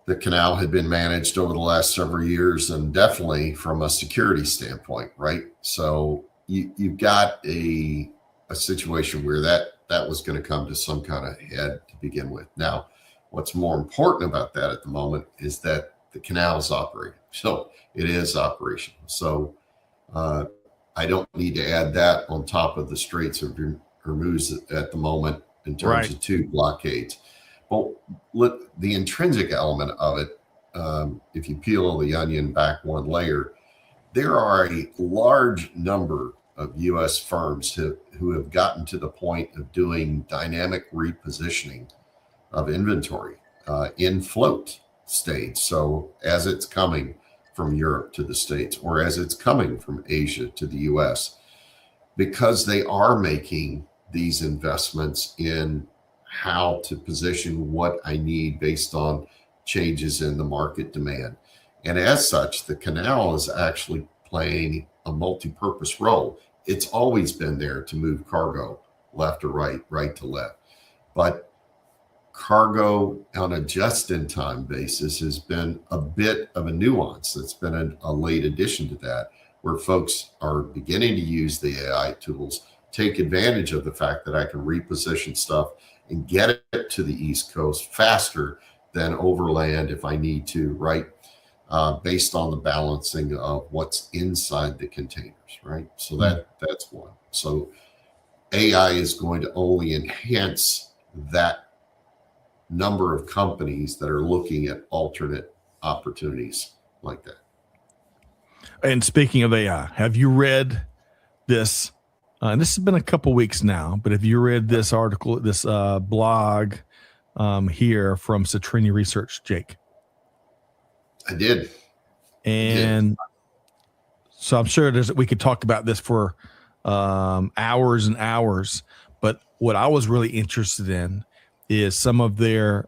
the canal had been managed over the last several years, and definitely from a security standpoint, right? So you've got a situation where that was going to come to some kind of head to begin with. Now, what's more important about that at the moment is that the canal is operating. So it is operational. So I don't need to add that on top of the Straits of Hormuz at the moment in terms of two blockades. But look, the intrinsic element of it, if you peel the onion back one layer, there are a large number of U.S. firms who have gotten to the point of doing dynamic repositioning of inventory in float states. So as it's coming from Europe to the States, or as it's coming from Asia to the U.S., because they are making these investments in how to position what I need based on changes in the market demand. And as such, the canal is actually playing a multi-purpose role. It's always been there to move cargo left to right, right to left. But cargo on a just-in-time basis has been a bit of a nuance. That's been a late addition to that, where folks are beginning to use the AI tools, take advantage of the fact that I can reposition stuff and get it to the East Coast faster than overland if I need to, right? Based on the balancing of what's inside the containers, right? So that's one. So AI is going to only enhance that number of companies that are looking at alternate opportunities like that. And speaking of AI, have you read this? And this has been a couple weeks now, but have you read this article, this blog here from Citrini Research, Jake? I did. And so I'm sure we could talk about this for hours and hours, but what I was really interested in is some of their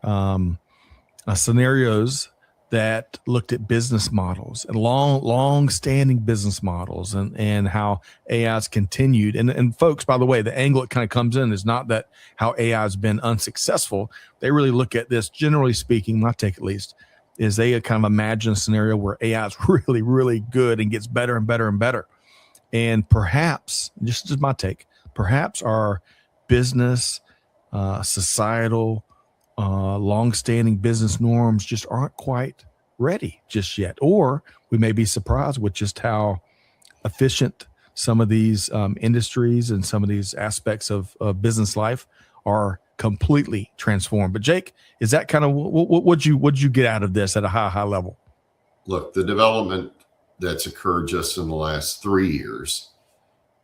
scenarios that looked at business models and long-standing business models and how AI's continued. And folks, by the way, the angle it kind of comes in is not that how AI has been unsuccessful. They really look at this, generally speaking, my take at least, is they kind of imagine a scenario where AI is really, really good and gets better and better and better. And perhaps, just my take, perhaps our business, societal, long-standing business norms just aren't quite ready just yet. Or we may be surprised with just how efficient some of these industries and some of these aspects of business life are completely transformed. But Jake, is that kind of what'd you get out of this at a high level? Look, the development that's occurred just in the last 3 years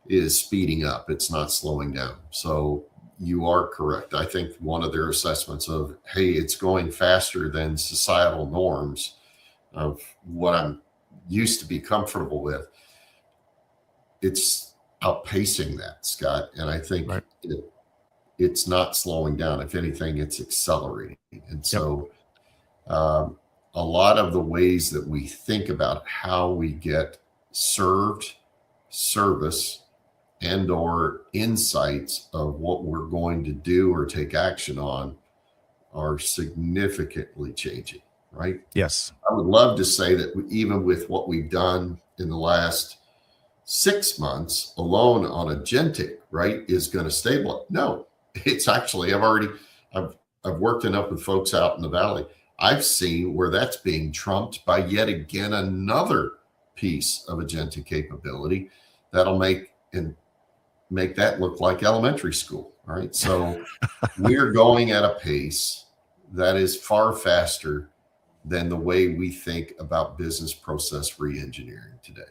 is speeding up. It's not slowing down. So you are correct. I think one of their assessments of, hey, it's going faster than societal norms of what I'm used to be comfortable with. It's outpacing that, Scott. And I think it's not slowing down. If anything, it's accelerating. And so a lot of the ways that we think about how we get served, service, and or insights of what we're going to do or take action on are significantly changing, right? Yes. I would love to say that even with what we've done in the last 6 months alone on agentic, right, is going to stabilize. No, it's actually, I've worked enough with folks out in the Valley. I've seen where that's being trumped by yet again another piece of agentic capability that'll make that look like elementary school. All right. So we're going at a pace that is far faster than the way we think about business process re-engineering today.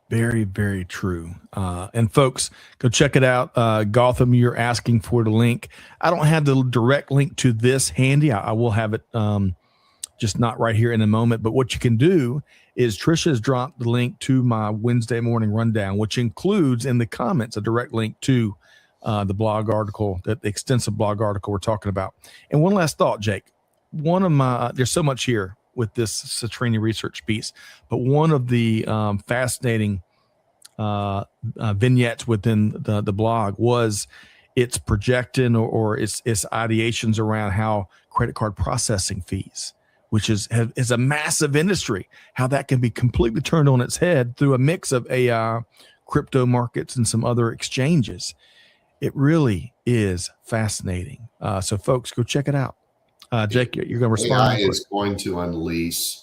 Very, very true. And folks, go check it out. Gotham, you're asking for the link. I don't have the direct link to this handy. I will have it just not right here in a moment. But what you can do is Trisha has dropped the link to my Wednesday morning rundown, which includes in the comments a direct link to the blog article, the extensive blog article we're talking about. And one last thought, Jake. One of my, there's so much here with this Citrini research piece, but one of the fascinating vignettes within the blog was its projection or its ideations around how credit card processing fees, which is a massive industry, how that can be completely turned on its head through a mix of AI, crypto markets, and some other exchanges. It really is fascinating. So folks, go check it out. Jake, you're going to respond. AI is going to unleash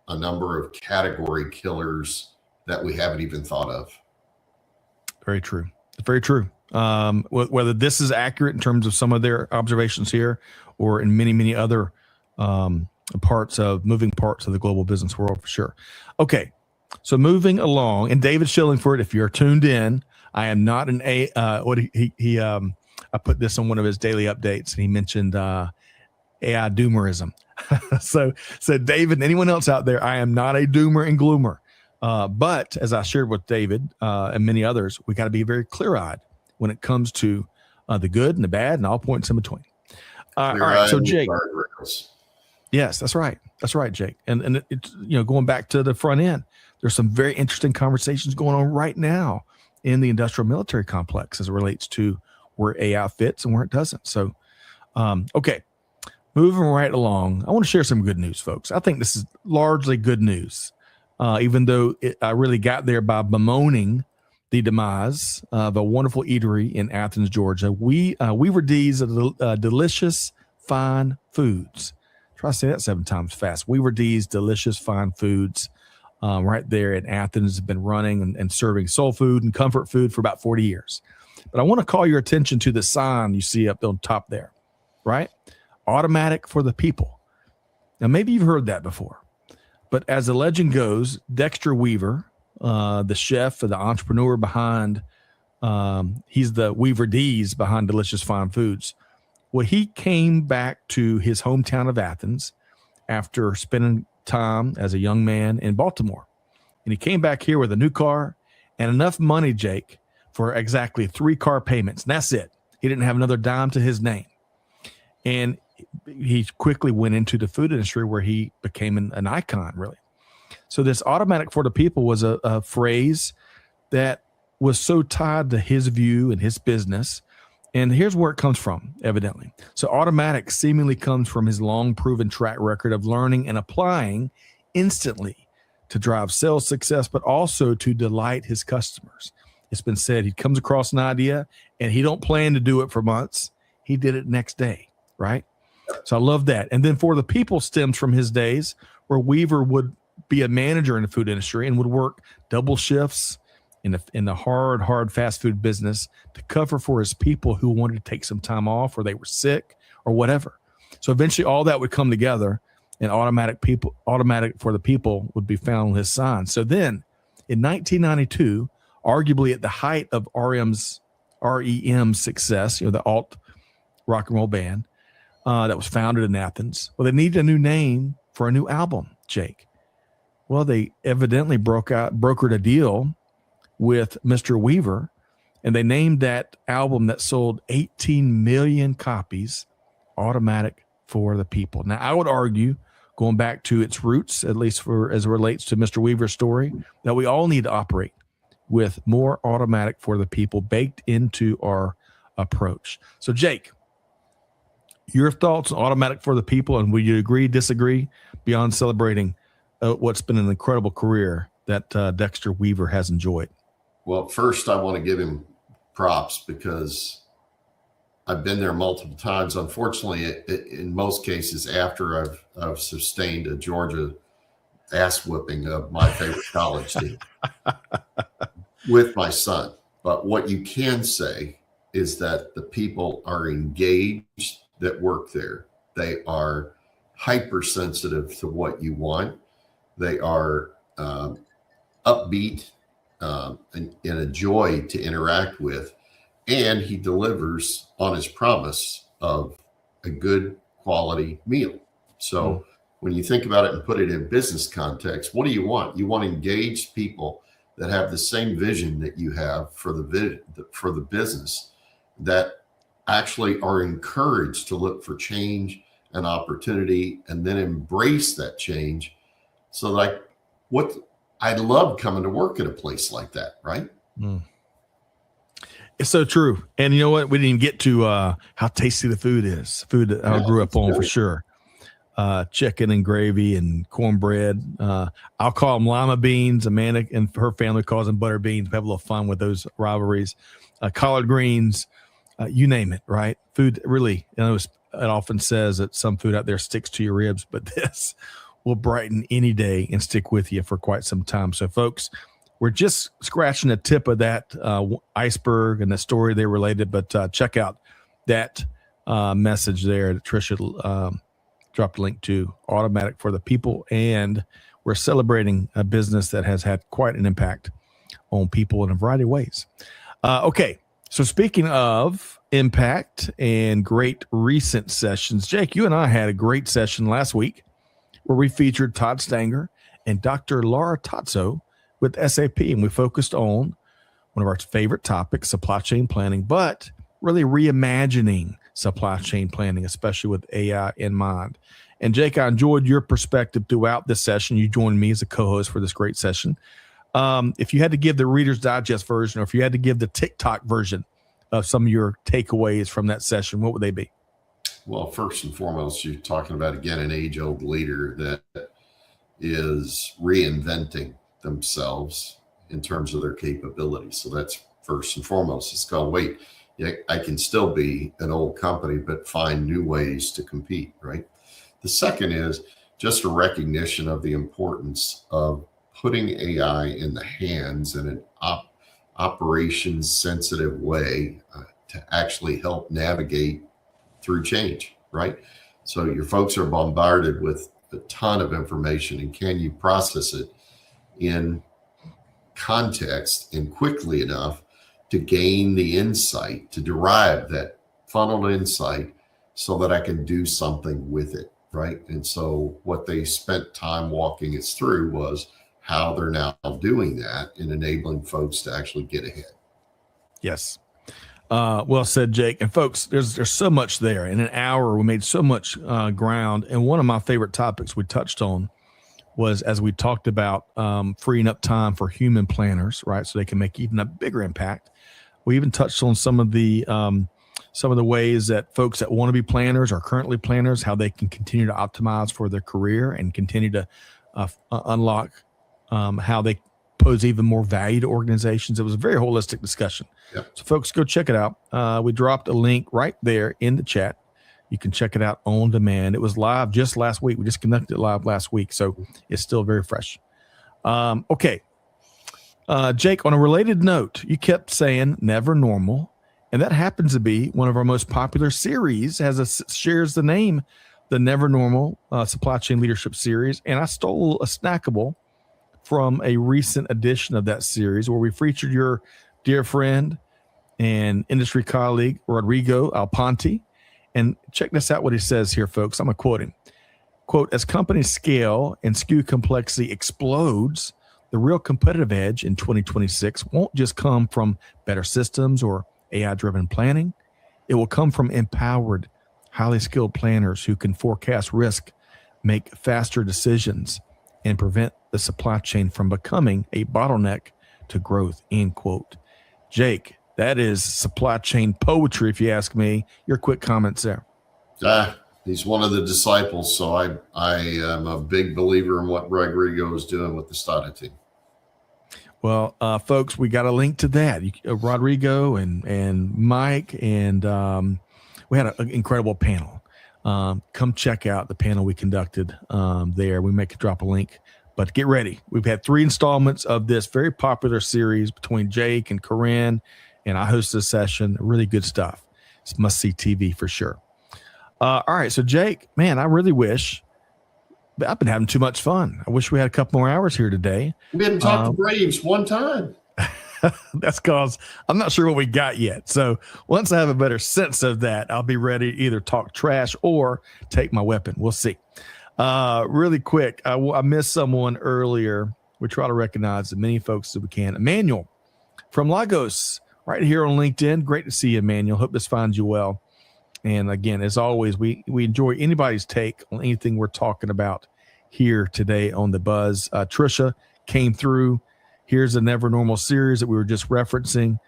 a number of category killers that we haven't even thought of. Very true. Very true. Whether this is accurate in terms of some of their observations here or in many, many other moving parts of the global business world, for sure. Okay. So moving along, and David Shillingford, if you're tuned in, I am not an I put this on one of his daily updates, and he mentioned AI doomerism. so David, and anyone else out there, I am not a doomer and gloomer. But as I shared with David and many others, we got to be very clear-eyed when it comes to the good and the bad and all points in between. All right, so Jake. Yes, that's right. That's right, Jake. And it's, going back to the front end, there's some very interesting conversations going on right now in the industrial military complex as it relates to where AI fits and where it doesn't. So, okay, moving right along, I want to share some good news, folks. I think this is largely good news, even though I really got there by bemoaning the demise of a wonderful eatery in Athens, Georgia. Weaver D's Delicious Fine Foods. Try to say that 7 times fast. Weaver D's Delicious Fine Foods, right there in Athens, has been running and serving soul food and comfort food for about 40 years. But I want to call your attention to the sign you see up on top there, right? Automatic for the people. Now, maybe you've heard that before, but as the legend goes, Dexter Weaver, the chef or the entrepreneur behind, he's the Weaver D's behind Delicious Fine Foods. Well, he came back to his hometown of Athens after spending time as a young man in Baltimore. And he came back here with a new car and enough money, Jake, for exactly 3 car payments. And that's it. He didn't have another dime to his name. And he quickly went into the food industry where he became an icon, really. So this automatic for the people was a phrase that was so tied to his view and his business. And here's where it comes from, evidently. So automatic seemingly comes from his long proven track record of learning and applying instantly to drive sales success, but also to delight his customers. It's been said he comes across an idea and he don't plan to do it for months. He did it next day, right? So I love that. And then for the people stems from his days where Weaver would be a manager in the food industry and would work double shifts in the hard fast food business to cover for his people who wanted to take some time off or they were sick or whatever. So eventually all that would come together and automatic for the people would be found on his sign. So then in 1992, arguably at the height of REM's success, the alt rock and roll band that was founded in Athens, well, they needed a new name for a new album, Jake. Well, they evidently brokered a deal with Mr. Weaver, and they named that album that sold 18 million copies Automatic for the People. Now, I would argue, going back to its roots, at least as it relates to Mr. Weaver's story, that we all need to operate with more automatic for the people baked into our approach. So, Jake, your thoughts on automatic for the people, and will you agree, disagree, beyond celebrating what's been an incredible career that Dexter Weaver has enjoyed? Well, first, I want to give him props because I've been there multiple times. Unfortunately, in most cases, after I've sustained a Georgia ass whipping of my favorite college team with my son. But what you can say is that the people are engaged that work there. They are hypersensitive to what you want. They are upbeat and a joy to interact with. And he delivers on his promise of a good quality meal. So when you think about it and put it in business context, what do you want? You want engaged people that have the same vision that you have for the business, that actually are encouraged to look for change and opportunity and then embrace that change. So like I love coming to work at a place like that, right? It's so true. And you know what? We didn't even get to how tasty the food is. Food that I grew up on for sure. Chicken and gravy and cornbread. I'll call them lima beans. Amanda and her family calls them butter beans. We have a little fun with those rivalries. Collard greens, you name it, right? Food really, it often says that some food out there sticks to your ribs, but this will brighten any day and stick with you for quite some time. So folks, we're just scratching the tip of that iceberg and the story they related, but check out that message there that Tricia dropped a link to, Automatic for the People. And we're celebrating a business that has had quite an impact on people in a variety of ways. Okay. So speaking of impact and great recent sessions, Jake, you and I had a great session last week where we featured Todd Stanger and Dr. Laura Tazzo with SAP, and we focused on one of our favorite topics, supply chain planning, but really reimagining supply chain planning, especially with AI in mind. And Jake, I enjoyed your perspective throughout this session. You joined me as a co-host for this great session. If you had to give the Reader's Digest version, or if you had to give the TikTok version of some of your takeaways from that session, what would they be? Well, first and foremost, you're talking about, again, an age-old leader that is reinventing themselves in terms of their capabilities. So that's first and foremost. It's called, wait, I can still be an old company, but find new ways to compete, right? The second is just a recognition of the importance of putting AI in the hands in an operations sensitive way to actually help navigate through change, right? So your folks are bombarded with a ton of information, and can you process it in context and quickly enough to gain the insight, to derive that funneled insight so that I can do something with it, right? And so what they spent time walking us through was how they're now doing that and enabling folks to actually get ahead. Yes. Well said, Jake. And folks, there's so much there. In an hour, we made so much ground. And one of my favorite topics we touched on was, as we talked about, freeing up time for human planners, right? So they can make even a bigger impact. We even touched on some of the ways that folks that want to be planners or currently planners, how they can continue to optimize for their career and continue to unlock how they pose even more value to organizations. It was a very holistic discussion. Yep. So folks, go check it out. We dropped a link right there in the chat. You can check it out on demand. It was live just last week. We just conducted it live last week, so it's still very fresh. Okay. Jake, on a related note, you kept saying never normal, and that happens to be one of our most popular series, shares the name, the Never Normal Supply Chain Leadership Series. And I stole a snackable from a recent edition of that series where we featured your dear friend and industry colleague, Rodrigo Alponte. And check this out, what he says here, folks. I'm going to quote him. Quote, as companies scale and SKU complexity explodes, the real competitive edge in 2026 won't just come from better systems or AI-driven planning. It will come from empowered, highly skilled planners who can forecast risk, make faster decisions, and prevent the supply chain from becoming a bottleneck to growth, end quote. Jake, that is supply chain poetry, if you ask me. Your quick comments there. He's one of the disciples, so I am a big believer in what Rodrigo is doing with the Stata team. Well, folks, we got a link to that. Rodrigo and Mike, and we had an incredible panel. Come check out the panel we conducted there. We may drop a link, but get ready. We've had 3 installments of this very popular series between Jake and Corinne, and I hosted a session. Really good stuff. It's must-see TV for sure. All right, so Jake, man, I really wish. I've been having too much fun. I wish we had a couple more hours here today. We didn't talk to Braves one time. That's because I'm not sure what we got yet. So once I have a better sense of that, I'll be ready to either talk trash or take my weapon. We'll see. Really quick, I missed someone earlier. We try to recognize as many folks as we can. Emmanuel from Lagos, right here on LinkedIn. Great to see you, Emmanuel. Hope this finds you well. And again, as always, we enjoy anybody's take on anything we're talking about here today on The Buzz. Trisha came through. Here's the Never Normal series that we were just referencing.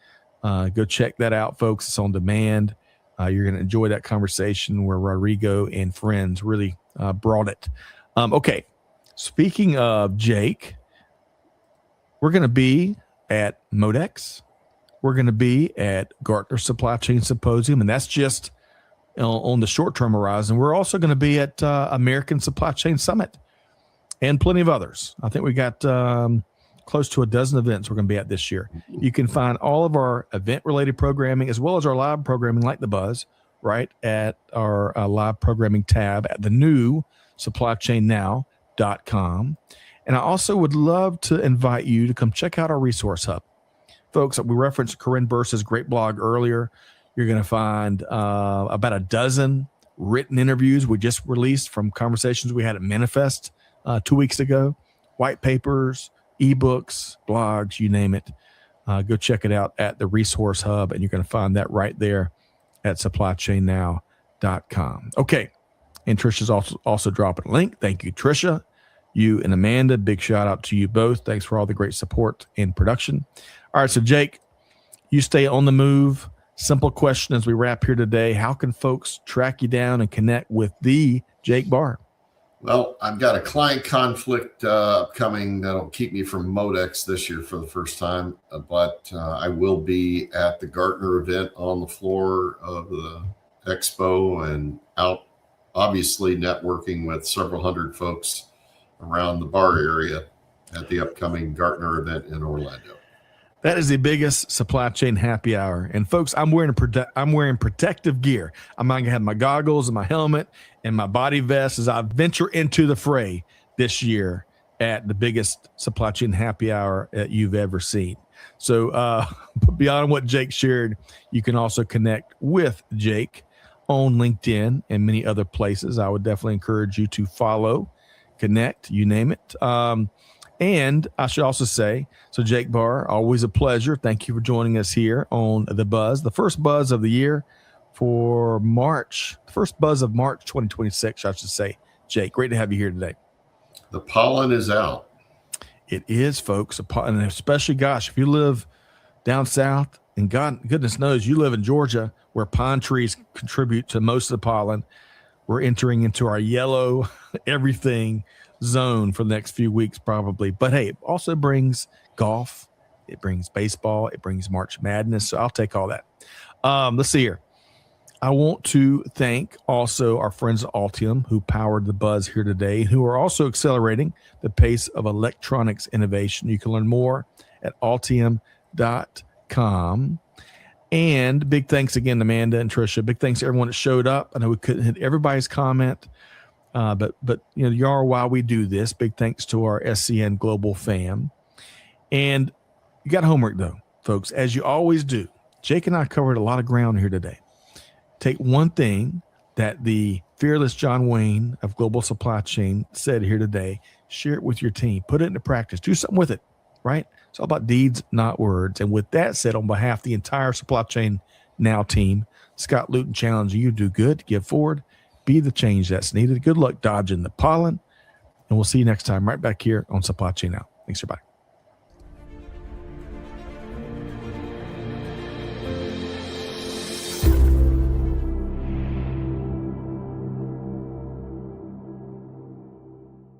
Go check that out, folks. It's on demand. You're going to enjoy that conversation where Rodrigo and friends really brought it. Okay, speaking of Jake, we're going to be at Modex. We're going to be at Gartner Supply Chain Symposium, and that's just on the short-term horizon. We're also going to be at American Supply Chain Summit and plenty of others. I think we got close to a dozen events we're going to be at this year. You can find all of our event-related programming as well as our live programming like The Buzz right at our live programming tab at the new supplychainnow.com. And I also would love to invite you to come check out our resource hub. Folks, we referenced Corinne Burse's great blog earlier. You're going to find about a dozen written interviews we just released from conversations we had at Manifest 2 weeks ago, white papers, ebooks, blogs, you name it. go check it out at the Resource Hub, and you're going to find that right there at supplychainnow.com. Okay. And Trisha's also dropping a link. Thank you, Trisha. You and Amanda, big shout out to you both. Thanks for all the great support in production. All right, so Jake, you stay on the move. Simple question as we wrap here today. How can folks track you down and connect with the Jake Barr? Well, I've got a client conflict upcoming that'll keep me from Modex this year for the first time, but I will be at the Gartner event on the floor of the expo and out, obviously networking with several hundred folks around the Barr area at the upcoming Gartner event in Orlando. That is the biggest supply chain happy hour. And folks, I'm wearing protective gear. I'm going to have my goggles and my helmet and my body vest as I venture into the fray this year at the biggest supply chain happy hour that you've ever seen. So beyond what Jake shared, you can also connect with Jake on LinkedIn and many other places. I would definitely encourage you to follow, connect, you name it. And I should also say, so Jake Barr, always a pleasure. Thank you for joining us here on The Buzz, the first buzz of the year for March, the first buzz of March 2026, I should say. Jake, great to have you here today. The pollen is out. It is, folks. And especially, gosh, if you live down south, and goodness knows you live in Georgia where pine trees contribute to most of the pollen, we're entering into our yellow everything zone for the next few weeks probably. But hey, it also brings golf, it brings baseball, it brings March Madness. So I'll take all that. Let's see here. I want to thank also our friends at Altium who powered the buzz here today, who are also accelerating the pace of electronics innovation. You can learn more at altium.com. And big thanks again to Amanda and Trisha. Big thanks to everyone that showed up. I know we couldn't hit everybody's comment. But you know, you are why we do this. Big thanks to our SCN Global fam. And you got homework though, folks, as you always do. Jake and I covered a lot of ground here today. Take one thing that the fearless John Wayne of Global Supply Chain said here today, share it with your team, put it into practice, do something with it, right? It's all about deeds, not words. And with that said, on behalf of the entire Supply Chain Now team, Scott Luton challenging you to do good, give forward, be the change that's needed. Good luck dodging the pollen. And we'll see you next time right back here on Supply Chain Now. Thanks, everybody.